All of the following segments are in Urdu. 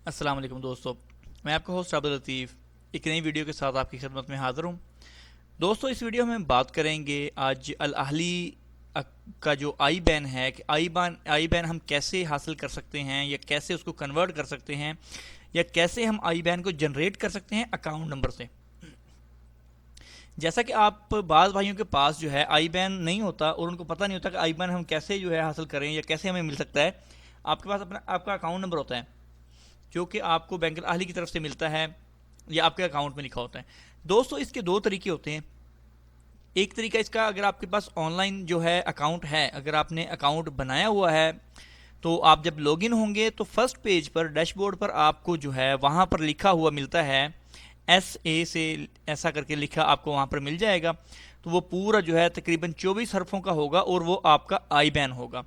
السلام علیکم دوستو، میں آپ کا ہوسٹ عبد الطیف ایک نئی ویڈیو کے ساتھ آپ کی خدمت میں حاضر ہوں۔ دوستو اس ویڈیو میں ہم بات کریں گے آج الاہلی کا جو آئی بین ہے کہ آئی بین ہم کیسے حاصل کر سکتے ہیں یا کیسے اس کو کنورٹ کر سکتے ہیں یا کیسے ہم آئی بین کو جنریٹ کر سکتے ہیں اکاؤنٹ نمبر سے۔ جیسا کہ آپ بعض بھائیوں کے پاس جو ہے آئی بین نہیں ہوتا اور ان کو پتہ نہیں ہوتا کہ آئی بین ہم کیسے جو ہے حاصل کریں یا کیسے ہمیں مل سکتا ہے۔ آپ کے پاس آپ کا اکاؤنٹ نمبر ہوتا ہے جو کہ آپ کو بینک الاہلی کی طرف سے ملتا ہے یا آپ کے اکاؤنٹ میں لکھا ہوتا ہے۔ دوستو اس کے دو طریقے ہوتے ہیں۔ ایک طریقہ اس کا، اگر آپ کے پاس آن لائن جو ہے اکاؤنٹ ہے، اگر آپ نے اکاؤنٹ بنایا ہوا ہے تو آپ جب لاگ ان ہوں گے تو فرسٹ پیج پر ڈیش بورڈ پر آپ کو جو ہے وہاں پر لکھا ہوا ملتا ہے ایس اے سے ایسا کر کے لکھا آپ کو وہاں پر مل جائے گا۔ تو وہ پورا جو ہے تقریباً 24 حرفوں کا ہوگا اور وہ آپ کا آئی بین ہوگا۔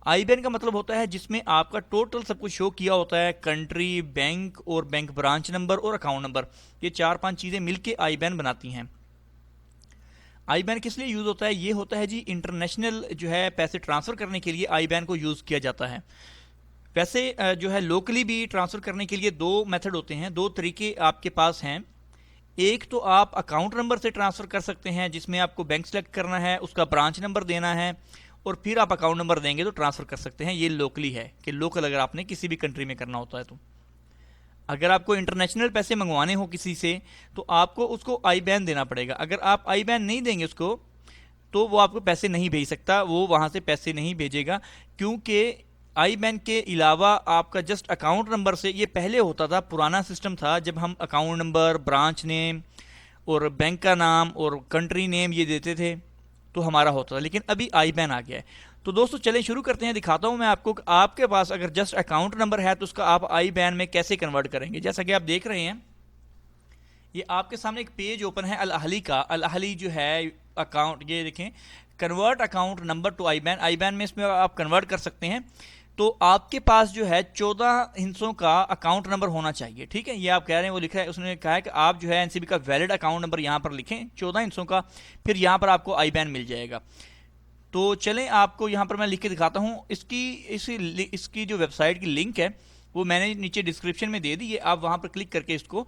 آئی بین کا مطلب ہوتا ہے جس میں آپ کا ٹوٹل سب کچھ شو کیا ہوتا ہے، کنٹری، بینک اور بینک برانچ نمبر اور اکاؤنٹ نمبر، یہ 4-5 چیزیں مل کے آئی بین بناتی ہیں۔ آئی بین کس لیے یوز ہوتا ہے؟ یہ ہوتا ہے جی انٹرنیشنل جو ہے پیسے ٹرانسفر کرنے کے لیے آئی بین کو یوز کیا جاتا ہے۔ ویسے جو ہے لوکلی بھی ٹرانسفر کرنے کے لیے دو میتھڈ ہوتے ہیں، دو طریقے آپ کے پاس ہیں۔ ایک تو آپ اکاؤنٹ نمبر سے ٹرانسفر کر سکتے ہیں جس میں آپ کو بینک سلیکٹ کرنا ہے، اس کا برانچ نمبر دینا ہے اور پھر آپ اکاؤنٹ نمبر دیں گے تو ٹرانسفر کر سکتے ہیں۔ یہ لوکلی ہے کہ لوکل اگر آپ نے کسی بھی کنٹری میں کرنا ہوتا ہے تو۔ اگر آپ کو انٹرنیشنل پیسے منگوانے ہو کسی سے تو آپ کو اس کو آئی بین دینا پڑے گا۔ اگر آپ آئی بین نہیں دیں گے اس کو تو وہ آپ کو پیسے نہیں بھیج سکتا، وہ وہاں سے پیسے نہیں بھیجے گا، کیونکہ آئی بین کے علاوہ آپ کا جسٹ اکاؤنٹ نمبر سے، یہ پہلے ہوتا تھا، پرانا سسٹم تھا جب ہم اکاؤنٹ نمبر، برانچ نیم اور بینک کا نام اور کنٹری نیم یہ دیتے تھے تو ہمارا ہوتا تھا، لیکن ابھی آئی بین آ گیا ہے۔ تو دوستو چلیں شروع کرتے ہیں، دکھاتا ہوں میں آپ کو کہ آپ کے پاس اگر جسٹ اکاؤنٹ نمبر ہے تو اس کا آپ آئی بین میں کیسے کنورٹ کریں گے۔ جیسا کہ آپ دیکھ رہے ہیں یہ آپ کے سامنے ایک پیج اوپن ہے الاہلی کا۔ الاہلی جو ہے اکاؤنٹ، یہ دیکھیں کنورٹ اکاؤنٹ نمبر ٹو آئی بین، آئی بین میں اس میں آپ کنورٹ کر سکتے ہیں۔ تو آپ کے پاس جو ہے 14 ہندسوں کا اکاؤنٹ نمبر ہونا چاہیے، ٹھیک ہے، یہ آپ کہہ رہے ہیں، وہ لکھا ہے، اس نے کہا ہے کہ آپ جو ہے این سی بی کا ویلڈ اکاؤنٹ نمبر یہاں پر لکھیں 14 ہندسوں کا، پھر یہاں پر آپ کو آئی بین مل جائے گا۔ تو چلیں آپ کو یہاں پر میں لکھ کے دکھاتا ہوں۔ اس کی جو ویب سائٹ کی لنک ہے وہ میں نے نیچے ڈسکرپشن میں دے دی ہے، آپ وہاں پر کلک کر کے اس کو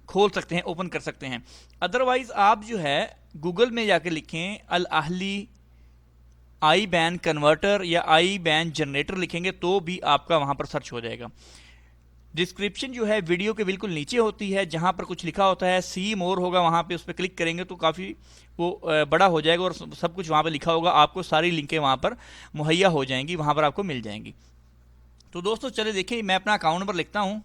کھول سکتے ہیں، اوپن کر سکتے ہیں۔ ادروائز آپ جو ہے گوگل میں جا کے لکھیں الاہلی آئی بین کنورٹر یا آئی بین جنریٹر لکھیں گے تو بھی آپ کا وہاں پر سرچ ہو جائے گا۔ ڈسکرپشن جو ہے ویڈیو کے بالکل نیچے ہوتی ہے، جہاں پر کچھ لکھا ہوتا ہے سی مور ہوگا، وہاں پہ اس پہ کلک کریں گے تو کافی وہ بڑا ہو جائے گا اور سب کچھ وہاں پہ لکھا ہوگا، آپ کو ساری لنکیں وہاں پر مہیا ہو جائیں گی، وہاں پر آپ کو مل جائیں گی۔ تو دوستو چلے دیکھیں، میں اپنا اکاؤنٹ نمبر لکھتا ہوں،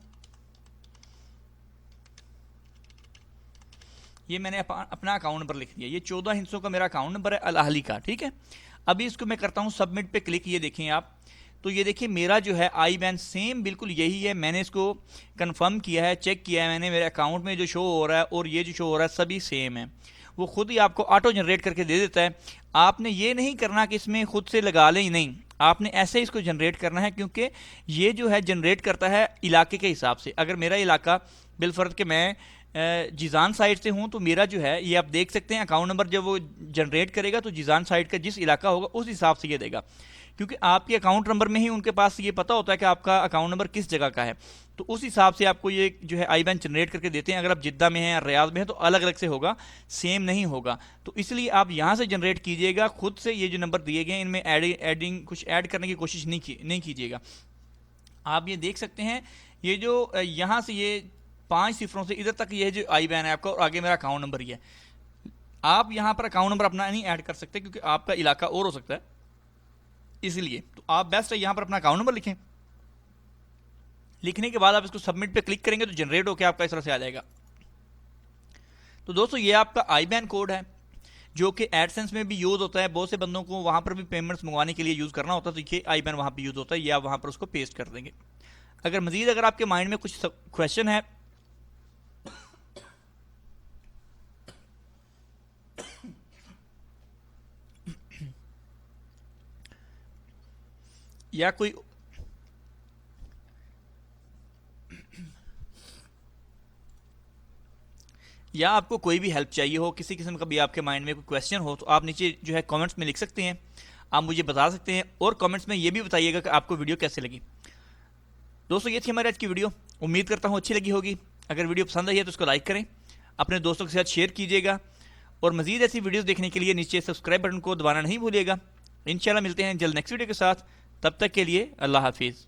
یہ میں نے اپنا اکاؤنٹ نمبر لکھ دیا، یہ 14 ہندسوں کا میرا اکاؤنٹ نمبر ہے الاہلی کا، ٹھیک ہے۔ ابھی اس کو میں کرتا ہوں سبمٹ پہ کلک، یہ دیکھیں آپ، تو یہ دیکھیں میرا جو ہے آئی بین سیم بالکل یہی ہے، میں نے اس کو کنفرم کیا ہے، چیک کیا ہے میں نے، میرے اکاؤنٹ میں جو شو ہو رہا ہے اور یہ جو شو ہو رہا ہے سبھی سیم ہے، وہ خود ہی آپ کو آٹو جنریٹ کر کے دے دیتا ہے۔ آپ نے یہ نہیں کرنا کہ اس میں خود سے لگا لیں، نہیں، آپ نے ایسے ہی اس کو جنریٹ کرنا ہے، کیونکہ یہ جو ہے جنریٹ کرتا ہے علاقے کے حساب سے۔ اگر میرا علاقہ بالفرض کہ میں جیزان سائٹ سے ہوں تو میرا جو ہے یہ آپ دیکھ سکتے ہیں اکاؤنٹ نمبر جب وہ جنریٹ کرے گا تو جیزان سائٹ کا جس علاقہ ہوگا اس حساب سے یہ دے گا، کیونکہ آپ کے اکاؤنٹ نمبر میں ہی ان کے پاس یہ پتا ہوتا ہے کہ آپ کا اکاؤنٹ نمبر کس جگہ کا ہے، تو اس حساب سے آپ کو یہ جو ہے آئی بین جنریٹ کر کے دیتے ہیں۔ اگر آپ جدہ میں ہیں یا ریاض میں ہیں تو الگ الگ سے ہوگا، سیم نہیں ہوگا، تو اس لیے آپ یہاں سے جنریٹ کیجئے گا، خود سے یہ جو نمبر دیے گئے ہیں ان میں کچھ ایڈ کرنے کی کوشش نہیں کیجیے گا۔ آپ یہ دیکھ سکتے ہیں یہ جو یہاں سے یہ 5 صفروں سے ادھر تک یہ جو آئی بین ہے آپ کا، اور آگے میرا اکاؤنٹ نمبر ہی ہے۔ آپ یہاں پر اکاؤنٹ نمبر اپنا نہیں ایڈ کر سکتے کیونکہ آپ کا علاقہ اور ہو سکتا ہے، اسی لیے تو آپ بیسٹ ہے یہاں پر اپنا اکاؤنٹ نمبر لکھیں۔ لکھنے کے بعد آپ اس کو سبمٹ پہ کلک کریں گے تو جنریٹ ہو کے آپ کا اس طرح سے آ جائے گا۔ تو دوستو یہ آپ کا آئی بین کوڈ ہے جو کہ ایڈ سینس میں بھی یوز ہوتا ہے، بہت سے بندوں کو وہاں پر بھی پیمنٹس منگوانے کے لیے یوز کرنا ہوتا ہے، تو یہ آئی بین وہاں پہ یوز ہوتا ہے، یہ آپ وہاں پر اس کو پیسٹ کر دیں گے۔ اگر آپ کے مائنڈ میں کچھ کویشچن ہے یا آپ کو کوئی بھی ہیلپ چاہیے ہو، کسی قسم کا بھی آپ کے مائنڈ میں کوئی کویشچن ہو تو آپ نیچے جو ہے کامنٹس میں لکھ سکتے ہیں، آپ مجھے بتا سکتے ہیں، اور کامنٹس میں یہ بھی بتائیے گا کہ آپ کو ویڈیو کیسے لگی۔ دوستوں یہ تھی ہماری آج کی ویڈیو، امید کرتا ہوں اچھی لگی ہوگی. اگر ویڈیو پسند آئی ہے تو اس کو لائک کریں، اپنے دوستوں کے ساتھ شیئر کیجیے گا، اور مزید ایسی ویڈیوز دیکھنے کے لیے نیچے سبسکرائب بٹن کو دبانا نہیں بھولیے گا. انشاءاللہ ملتے ہیں جلد نیکسٹ ویڈیو کے ساتھ، تب تک کے لیے اللہ حافظ.